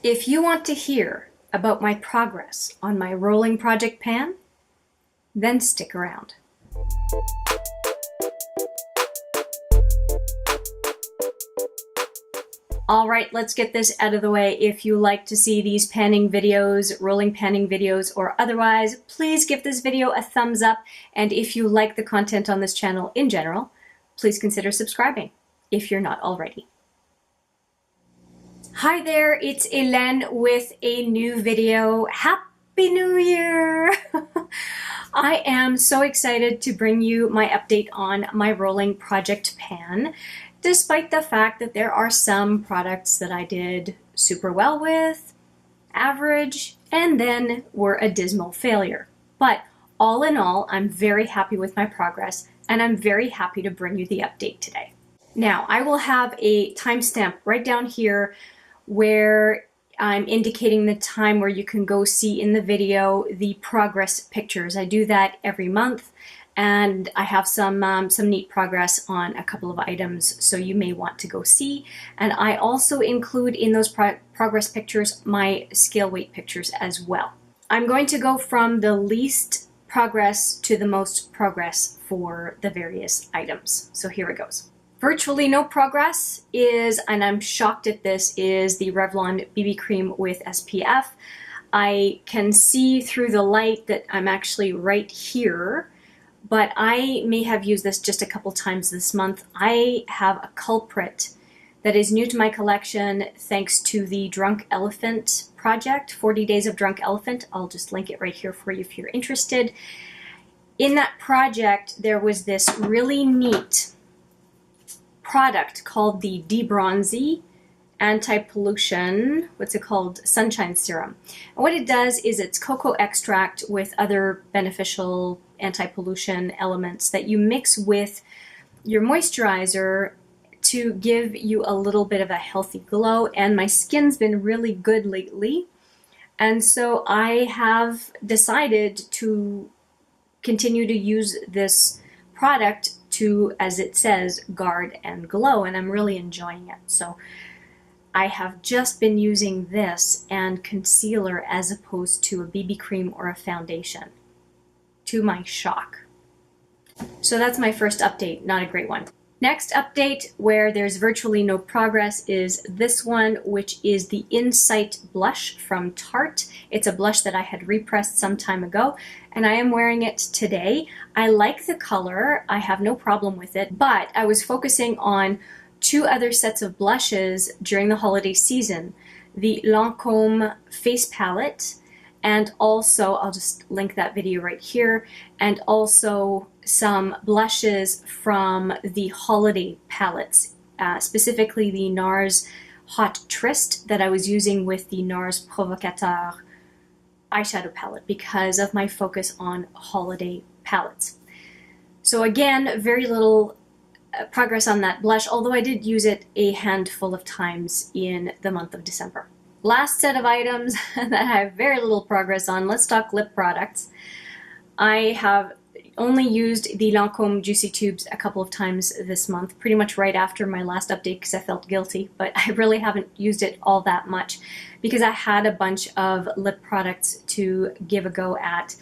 If you want to hear about my progress on my rolling project pan, then stick around. All right, let's get this out of the way. If you like to see these panning videos, rolling panning videos, or otherwise, please give this video a thumbs up. And if you like the content on this channel in general, please consider subscribing if you're not already. Hi there, it's Hélène with a new video. Happy New Year! I am so excited to bring you my update on my rolling project pan, despite the fact that there are some products that I did super well with, average, and then were a dismal failure. But all in all, I'm very happy with my progress, and I'm very happy to bring you the update today. Now, I will have a timestamp right down here where I'm indicating the time where you can go see in the video the progress pictures. I do that every month, and I have some neat progress on a couple of items, so you may want to go see. And I also include in those progress pictures my scale weight pictures as well. I'm going to go from the least progress to the most progress for the various items. So here it goes. Virtually no progress is, and I'm shocked at this, is the Revlon BB cream with SPF. I can see through the light that I'm actually right here, but I may have used this just a couple times this month. I have a culprit that is new to my collection thanks to the Drunk Elephant project, 40 Days of Drunk Elephant. I'll just link it right here for you if you're interested. In that project, there was this really neat product called the Debronzy Anti-Pollution, what's it called? Sunshine Serum. And what it does is it's cocoa extract with other beneficial anti-pollution elements that you mix with your moisturizer to give you a little bit of a healthy glow. And my skin's been really good lately. And so I have decided to continue to use this product to, as it says, guard and glow, and I'm really enjoying it. So I have just been using this and concealer as opposed to a BB cream or a foundation, to my shock. So that's my first update, not a great one. Next update, where there's virtually no progress, is this one, which is the Insight blush from Tarte. It's a blush that I had repressed some time ago, and I am wearing it today. I like the color, I have no problem with it, but I was focusing on two other sets of blushes during the holiday season. The Lancôme face palette, and also, I'll just link that video right here, and also some blushes from the holiday palettes, specifically the NARS Hot Tryst that I was using with the NARS Provocateur eyeshadow palette because of my focus on holiday palettes. So again, very little progress on that blush, although I did use it a handful of times in the month of December. Last set of items that I have very little progress on. Let's talk lip products. I have only used the Lancôme Juicy Tubes a couple of times this month, pretty much right after my last update because I felt guilty, but I really haven't used it all that much because I had a bunch of lip products to give a go at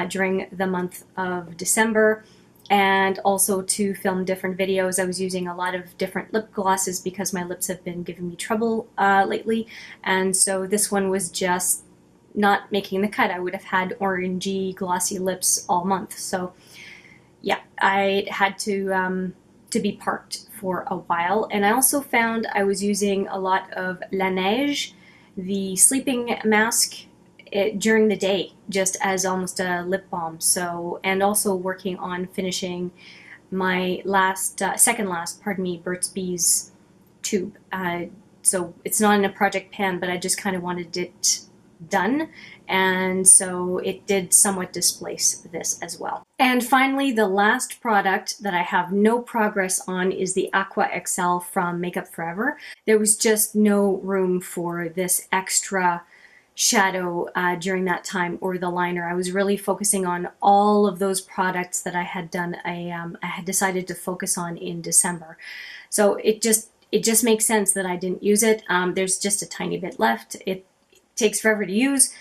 during the month of December, and also to film different videos. I was using a lot of different lip glosses because my lips have been giving me trouble lately, and so this one was just not making the cut. I would have had orangey glossy lips all month. So yeah, I had to be parked for a while. And I also found I was using a lot of La Neige, the sleeping mask, during the day, just as almost a lip balm. So, and also working on finishing my second last, Burt's Bees tube. So it's not in a project pan, but I just kind of wanted it done, and so it did somewhat displace this as well. And finally, the last product that I have no progress on is the Aqua XL from Makeup Forever. There was just no room for this extra shadow during that time, or the liner. I was really focusing on all of those products that I had done. I had decided to focus on in December. So it just it just makes sense that I didn't use it. There's just a tiny bit left. It takes forever to use.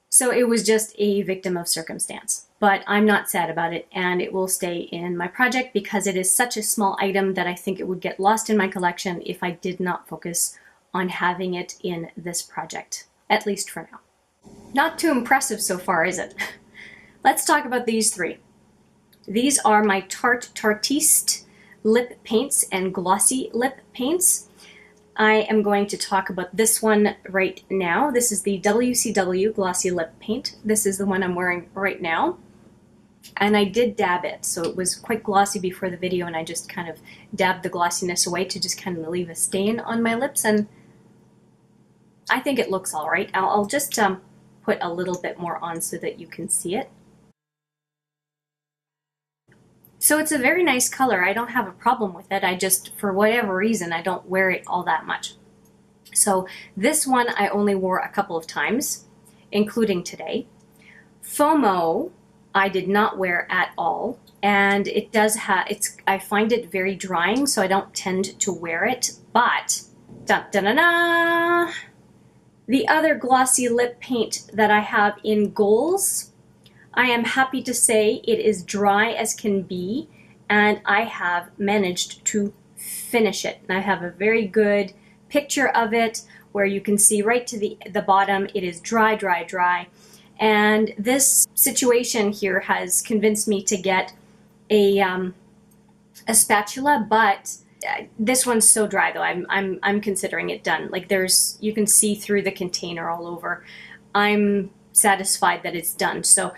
So it was just a victim of circumstance. But I'm not sad about it, and it will stay in my project because it is such a small item that I think it would get lost in my collection if I did not focus on having it in this project, at least for now. Not too impressive so far, is it? Let's talk about these three. These are my Tarte Tryst lip paints and glossy lip paints. I am going to talk about this one right now. This is the WCW Glossy Lip Paint. This is the one I'm wearing right now. And I did dab it, so it was quite glossy before the video, and I just kind of dabbed the glossiness away to just kind of leave a stain on my lips, and I think it looks all right. I'll just put a little bit more on so that you can see it. So it's a very nice color. I don't have a problem with it. I just, for whatever reason, I don't wear it all that much. So this one I only wore a couple of times, including today. FOMO I did not wear at all, and it does have, I find it very drying, so I don't tend to wear it, but da-da-da-da, the other glossy lip paint that I have in Goals, I am happy to say it is dry as can be, and I have managed to finish it. And I have a very good picture of it where you can see right to the bottom, it is dry, dry, dry. And this situation here has convinced me to get a spatula, but this one's so dry though. I'm considering it done. Like you can see through the container all over. I'm satisfied that it's done. So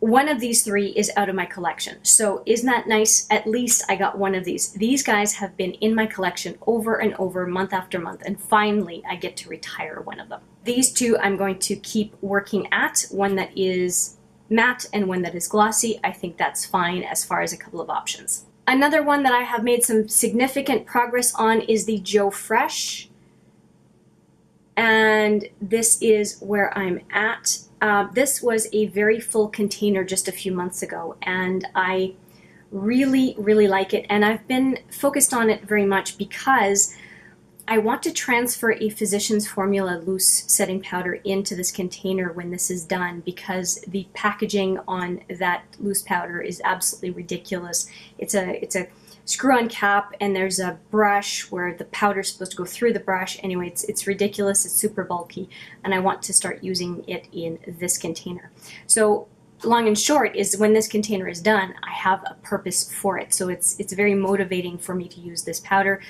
one of these three is out of my collection. So isn't that nice? At least I got one of these. These guys have been in my collection over and over, month after month, and finally I get to retire one of them. These two I'm going to keep working at, one that is matte and one that is glossy. I think that's fine as far as a couple of options. Another one that I have made some significant progress on is the Joe Fresh. And this is where I'm at. This was a very full container just a few months ago, and I really, really like it. And I've been focused on it very much because I want to transfer a Physicians Formula loose setting powder into this container when this is done, because the packaging on that loose powder is absolutely ridiculous. It's a screw-on cap, and there's a brush where the powder is supposed to go through the brush. Anyway, it's ridiculous. It's super bulky, and I want to start using it in this container. So long and short is, when this container is done, I have a purpose for it. So it's very motivating for me to use this powder.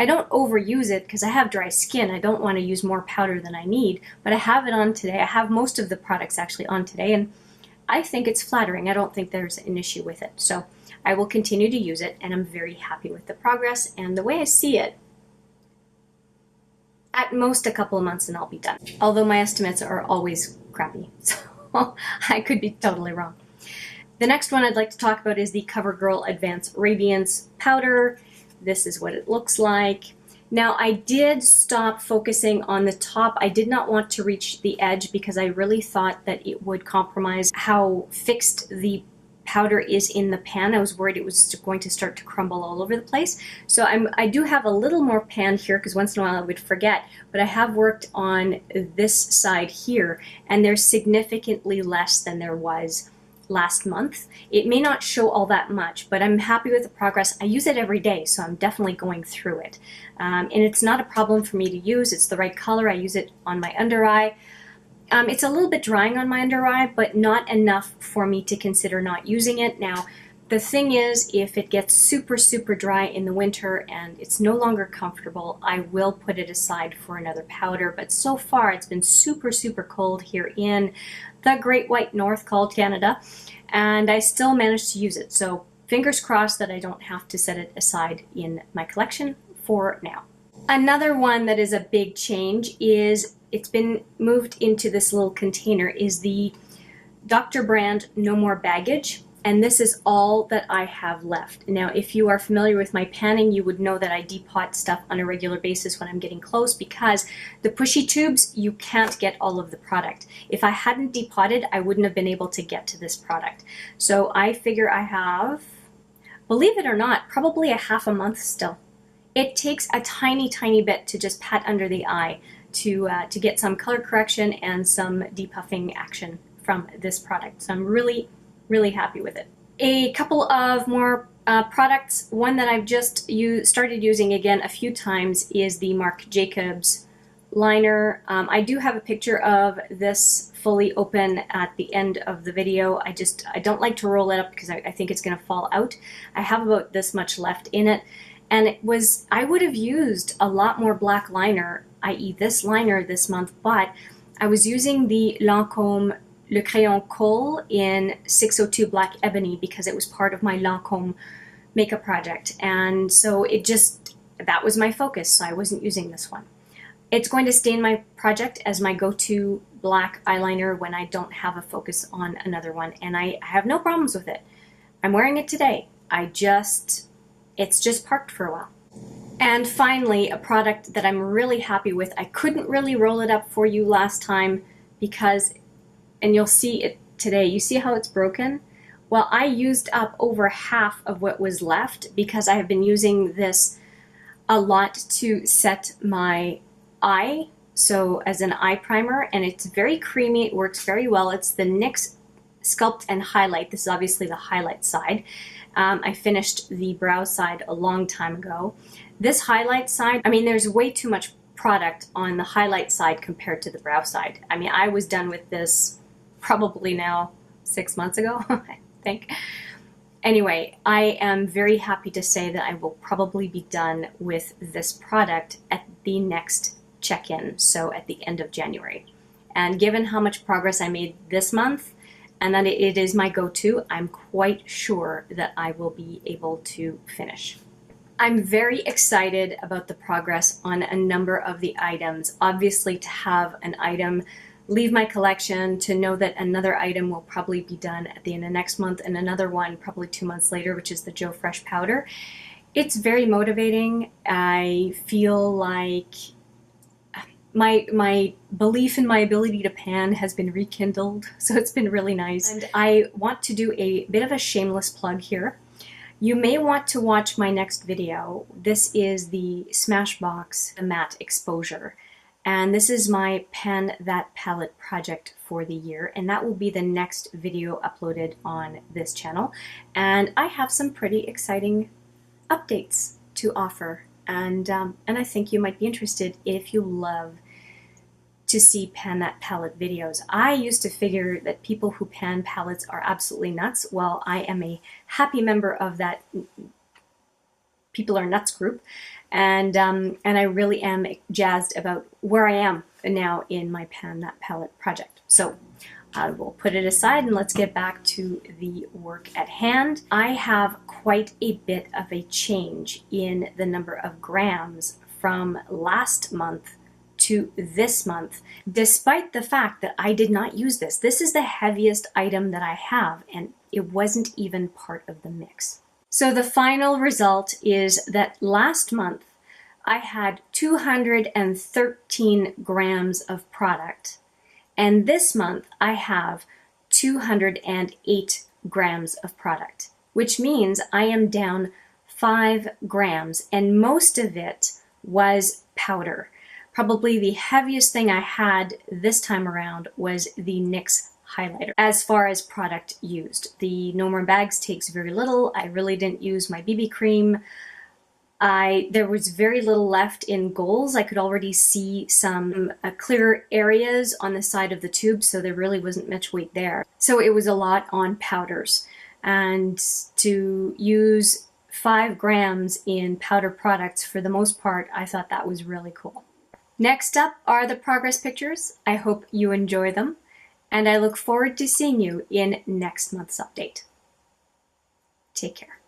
I don't overuse it because I have dry skin. I don't want to use more powder than I need, but I have it on today. I have most of the products actually on today, and I think it's flattering. I don't think there's an issue with it. So I will continue to use it, and I'm very happy with the progress and the way I see it. At most a couple of months and I'll be done. Although my estimates are always crappy, so I could be totally wrong. The next one I'd like to talk about is the CoverGirl Advanced Radiance Powder. This is what it looks like. Now, I did stop focusing on the top. I did not want to reach the edge because I really thought that it would compromise how fixed the powder is in the pan. I was worried it was going to start to crumble all over the place. So I do have a little more pan here because once in a while I would forget, but I have worked on this side here, and there's significantly less than there was last month. It may not show all that much, but I'm happy with the progress. I use it every day, so I'm definitely going through it. And it's not a problem for me to use. It's the right color. I use it on my under eye. It's a little bit drying on my under eye, but not enough for me to consider not using it. Now, the thing is, if it gets super, super dry in the winter and it's no longer comfortable, I will put it aside for another powder. But so far, it's been super, super cold here in the Great White North, called Canada, and I still managed to use it. So fingers crossed that I don't have to set it aside in my collection for now. Another one that is a big change is, it's been moved into this little container, is the Dr. Brandt No More Baggage. And this is all that I have left. Now, if you are familiar with my panning, you would know that I depot stuff on a regular basis when I'm getting close, because the pushy tubes, you can't get all of the product. If I hadn't depotted, I wouldn't have been able to get to this product. So I figure I have, believe it or not, probably a half a month still It takes a tiny, tiny bit to just pat under the eye to get some color correction and some depuffing action from this product. So I'm really, really happy with it. A couple of more products. One that I've just started using again a few times is the Marc Jacobs liner. I do have a picture of this fully open at the end of the video. I don't like to roll it up because I think it's going to fall out. I have about this much left in it, and I would have used a lot more black liner, i.e. this liner this month, but I was using the Lancôme Le Crayon Colle in 602 Black Ebony because it was part of my Lancôme makeup project, and so that was my focus, so I wasn't using this one. It's going to stay in my project as my go-to black eyeliner when I don't have a focus on another one, and I have no problems with it. I'm wearing it today. It's just parked for a while. And finally, a product that I'm really happy with. I couldn't really roll it up for you last time because, and you'll see it today, you see how it's broken? Well, I used up over half of what was left because I have been using this a lot to set my eye, so as an eye primer, and it's very creamy. It works very well. It's the NYX Sculpt and Highlight. This is obviously the highlight side. I finished the brow side a long time ago. This highlight side, I mean, there's way too much product on the highlight side compared to the brow side. I mean, I was done with this probably now 6 months ago, I think. Anyway, I am very happy to say that I will probably be done with this product at the next check-in, so at the end of January. And given how much progress I made this month, and that it is my go-to, I'm quite sure that I will be able to finish. I'm very excited about the progress on a number of the items. Obviously, to have an item leave my collection, to know that another item will probably be done at the end of next month, and another one probably 2 months later, which is the Joe Fresh powder. It's very motivating. I feel like my belief in my ability to pan has been rekindled, so it's been really nice. And I want to do a bit of a shameless plug here. You may want to watch my next video. This is the Smashbox Matte Exposure, and this is my Pan That Palette project for the year, and that will be the next video uploaded on this channel. And I have some pretty exciting updates to offer, and I think you might be interested if you love to see Pan That Palette videos. I used to figure that people who pan palettes are absolutely nuts. Well, I am a happy member of that People Are Nuts group, and I really am jazzed about where I am now in my Pan That Palette project. So I will put it aside and let's get back to the work at hand. I have quite a bit of a change in the number of grams from last month to this month, despite the fact that I did not use this. This is the heaviest item that I have, and it wasn't even part of the mix. So the final result is that last month I had 213 grams of product, and this month I have 208 grams of product, which means I am down 5 grams, and most of it was powder. Probably the heaviest thing I had this time around was the NYX highlighter. As far as product used, the No More Bags takes very little. I really didn't use my BB cream. There was very little left in goals. I could already see some clear areas on the side of the tube, so there really wasn't much weight there. So it was a lot on powders, and to use 5 grams in powder products for the most part, I thought that was really cool. Next up are the progress pictures. I hope you enjoy them, and I look forward to seeing you in next month's update. Take care.